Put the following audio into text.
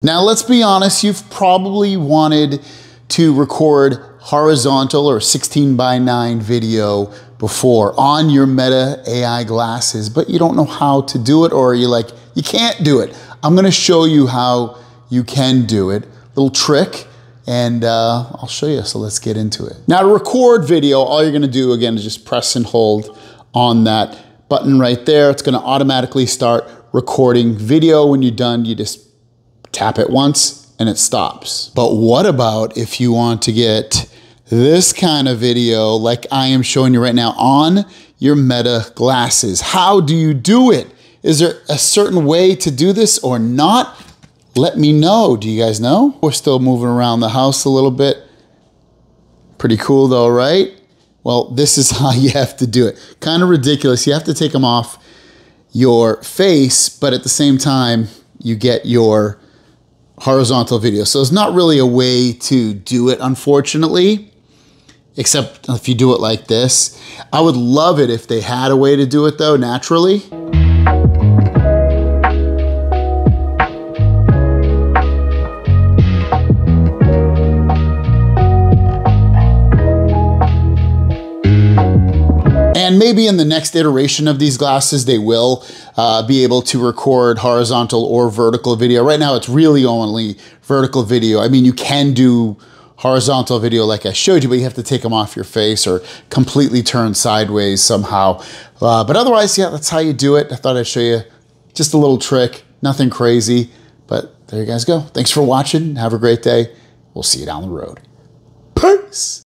Now, let's be honest, you've probably wanted to record horizontal or 16:9 video before on your Meta AI glasses, but you don't know how to do it, or you're like, you can't do it. I'm gonna show you how you can do it. Little trick, and I'll show you, so let's get into it. Now, to record video, all you're gonna do, again, is just press and hold on that button right there. It's gonna automatically start recording video. When you're done, you just tap it once and it stops. But what about if you want to get this kind of video like I am showing you right now on your Meta glasses? How do you do it? Is there a certain way to do this or not? Let me know. Do you guys know? We're still moving around the house a little bit. Pretty cool though, right? Well, this is how you have to do it. Kind of ridiculous. You have to take them off your face, but at the same time, you get your horizontal video. So it's not really a way to do it, unfortunately, except if you do it like this. I would love it if they had a way to do it though, naturally. And maybe in the next iteration of these glasses, they will be able to record horizontal or vertical video. Right now, it's really only vertical video. I mean, you can do horizontal video like I showed you, but you have to take them off your face or completely turn sideways somehow. But otherwise, yeah, that's how you do it. I thought I'd show you just a little trick, nothing crazy, but there you guys go. Thanks for watching. Have a great day. We'll see you down the road. Peace.